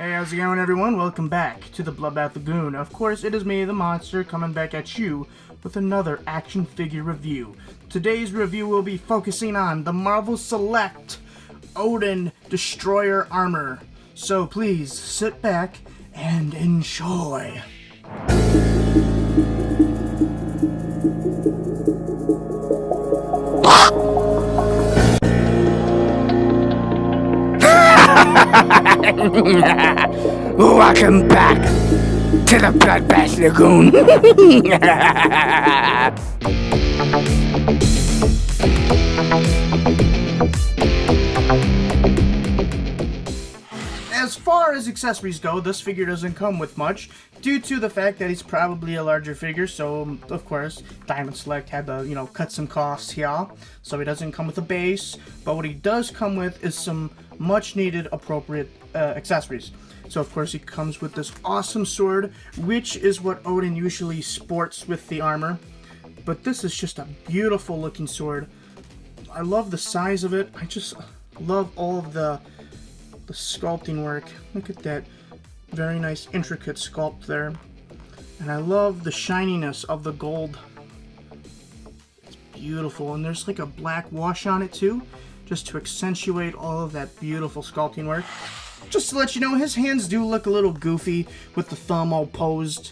Hey, how's it going, everyone? Welcome back to the Bloodbath Lagoon. Of course, it is me, the monster, coming back at you with another action figure review. Today's review will be focusing on the Marvel Select Odin Destroyer Armor. So please, sit back and enjoy. Welcome back to the Bloodbath Lagoon. As far as accessories go, this figure doesn't come with much due to the fact that he's probably a larger figure, so of course Diamond Select had to, cut some costs here, so he doesn't come with a base. But what he does come with is some much needed appropriate accessories. So of course he comes with this awesome sword, which is what Odin usually sports with the armor. But this is just a beautiful looking sword. I love the size of it. I just love all of the sculpting work. Look at that very nice intricate sculpt there. And I love the shininess of the gold. It's beautiful. And there's like a black wash on it too, just to accentuate all of that beautiful sculpting work. Just to let you know, his hands do look a little goofy with the thumb all posed,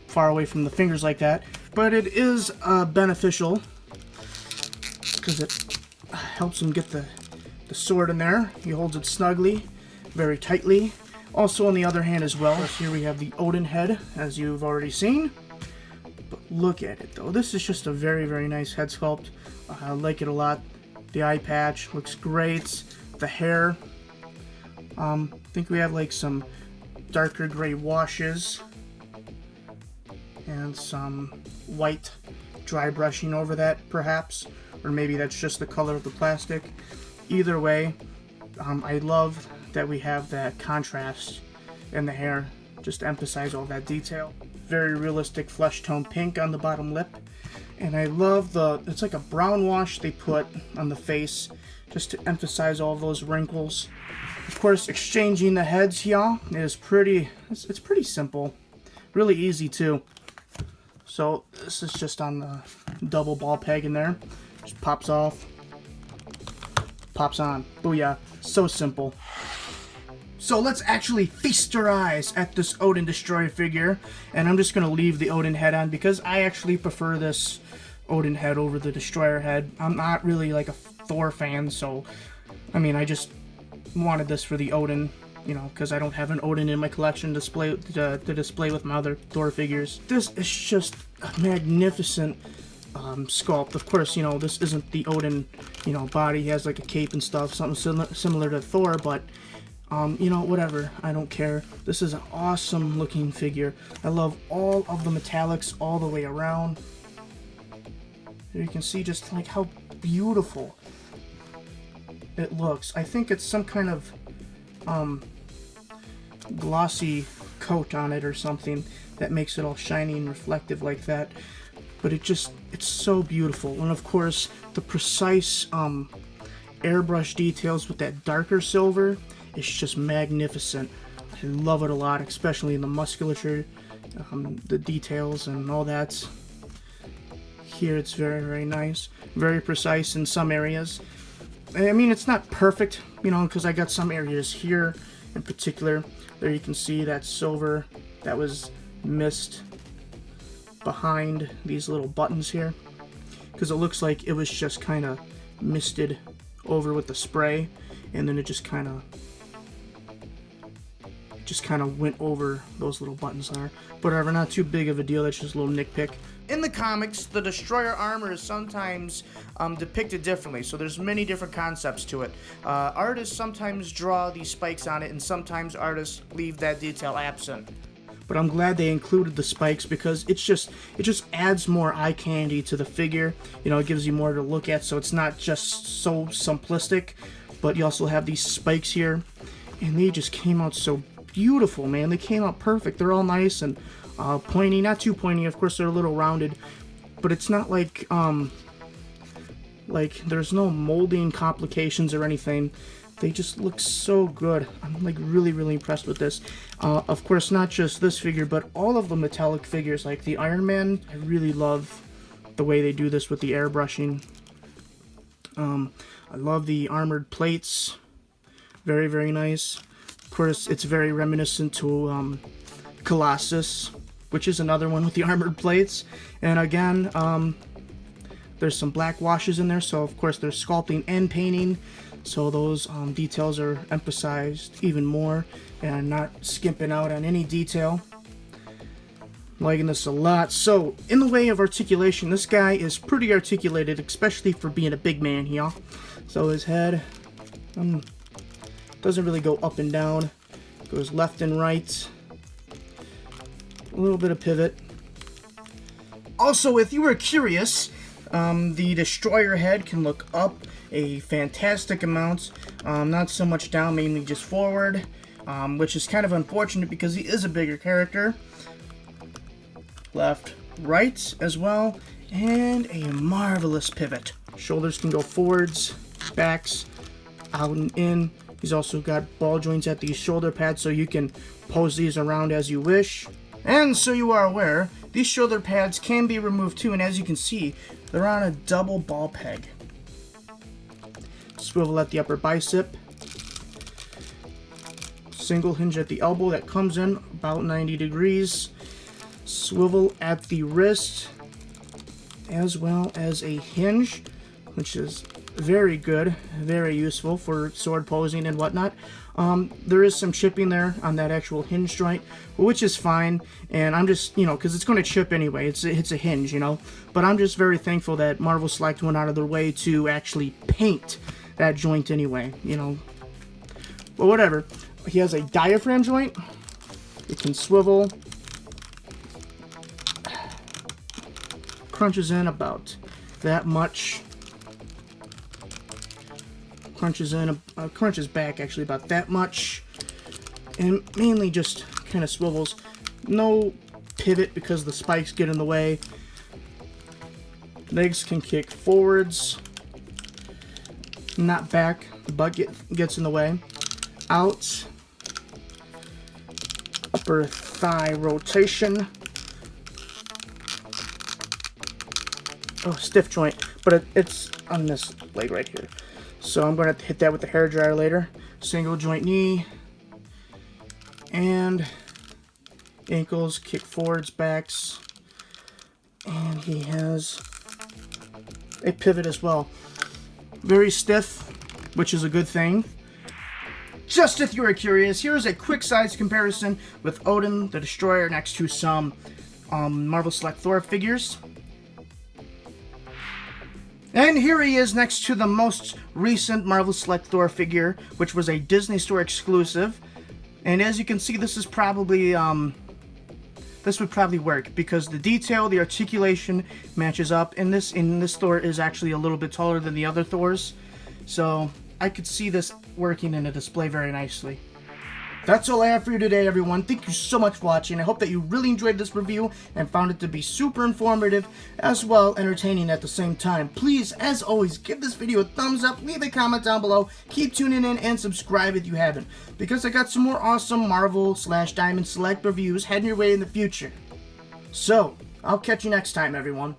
far away from the fingers like that. But it is beneficial because it helps him get the sword in there. He holds it snugly, very tightly. Also on the other hand as well, here we have the Odin head, as you've already seen. But look at it though. This is just a very, very nice head sculpt. I like it a lot. The eye patch looks great. The hair. I think we have like some darker gray washes and some white dry brushing over that perhaps, or maybe that's just the color of the plastic. Either way, I love that we have that contrast in the hair, just to emphasize all that detail. Very realistic flesh tone pink on the bottom lip. And I love it's like a brown wash they put on the face, just to emphasize all those wrinkles. Of course, exchanging the heads here is it's pretty simple. Really easy too. So this is just on the double ball peg in there. Just pops off. Pops on. Booyah. So simple. So let's actually feast our eyes at this Odin Destroyer figure. And I'm just going to leave the Odin head on because I actually prefer this Odin head over the Destroyer head. I'm not really like a Thor fan, so I just wanted this for the Odin, because I don't have an Odin in my collection to display with my other Thor figures. This is just a magnificent sculpt. Of course, this isn't the Odin, body. He has like a cape and stuff, something similar to Thor, but whatever. I don't care. This is an awesome looking figure. I love all of the metallics all the way around. Here you can see just like how beautiful it looks. I think it's some kind of glossy coat on it or something that makes it all shiny and reflective like that. But it's so beautiful. And of course, the precise airbrush details with that darker silver is just magnificent. I love it a lot, especially in the musculature, the details and all that. Here it's very, very nice. Very precise in some areas. It's not perfect, because I got some areas here in particular. There you can see that silver that was missed behind these little buttons here, because it looks like it was just kind of misted over with the spray, and then it just kind of went over those little buttons there. But whatever, not too big of a deal. That's just a little nitpick. In the comics, the Destroyer armor is sometimes depicted differently, so there's many different concepts to it. Artists sometimes draw these spikes on it, and sometimes artists leave that detail absent. But I'm glad they included the spikes because it just adds more eye candy to the figure. It gives you more to look at, so it's not just so simplistic, but you also have these spikes here, and they just came out so beautiful, man. They came out perfect. They're all nice and pointy, not too pointy. Of course, they're a little rounded, but it's not like there's no molding complications or anything. They just look so good. I'm like really, really impressed with this. Of course, not just this figure, but all of the metallic figures, like the Iron Man. I really love the way they do this with the airbrushing. I love the armored plates. Very, very nice. Of course, it's very reminiscent to Colossus, which is another one with the armored plates. And again, there's some black washes in there, so of course there's sculpting and painting, so those details are emphasized even more, and not skimping out on any detail. Liking this a lot. So in the way of articulation, this guy is pretty articulated, especially for being a big man here. So his head doesn't really go up and down, goes left and right, a little bit of pivot. Also, if you were curious, the destroyer head can look up a fantastic amount, not so much down, mainly just forward, which is kind of unfortunate because he is a bigger character. Left, right as well, and a marvelous pivot. Shoulders can go forwards, backs, out and in. He's also got ball joints at these shoulder pads, so you can pose these around as you wish. And so you are aware, these shoulder pads can be removed too, and as you can see, they're on a double ball peg. Swivel at the upper bicep. Single hinge at the elbow that comes in about 90 degrees. Swivel at the wrist, as well as a hinge, which is very good, very useful for sword posing and whatnot. There is some chipping there on that actual hinge joint, which is fine, and I'm just, you know, because it's going to chip anyway, it's a hinge, you know, but I'm just very thankful that Marvel Select went out of their way to actually paint that joint anyway, you know. But whatever. He has a diaphragm joint. It can swivel. Crunches in about that much. Crunches back actually about that much, and mainly just kind of swivels. No pivot because the spikes get in the way. Legs can kick forwards, not back. The butt gets in the way. Out. Upper thigh rotation. Oh, stiff joint, but it's on this leg right here. So I'm going to have to hit that with the hairdryer later. Single joint knee. And ankles, kick forwards, backs. And he has a pivot as well. Very stiff, which is a good thing. Just if you were curious, here's a quick size comparison with Odin the Destroyer next to some Marvel Select Thor figures. And here he is next to the most recent Marvel Select Thor figure, which was a Disney Store exclusive. And as you can see, this is probably, this would probably work because the detail, the articulation matches up. And this Thor is actually a little bit taller than the other Thors. So I could see this working in a display very nicely. That's all I have for you today, everyone. Thank you so much for watching. I hope that you really enjoyed this review and found it to be super informative as well entertaining at the same time. Please, as always, give this video a thumbs up, leave a comment down below, keep tuning in, and subscribe if you haven't, because I got some more awesome Marvel/Diamond Select reviews heading your way in the future. So, I'll catch you next time, everyone.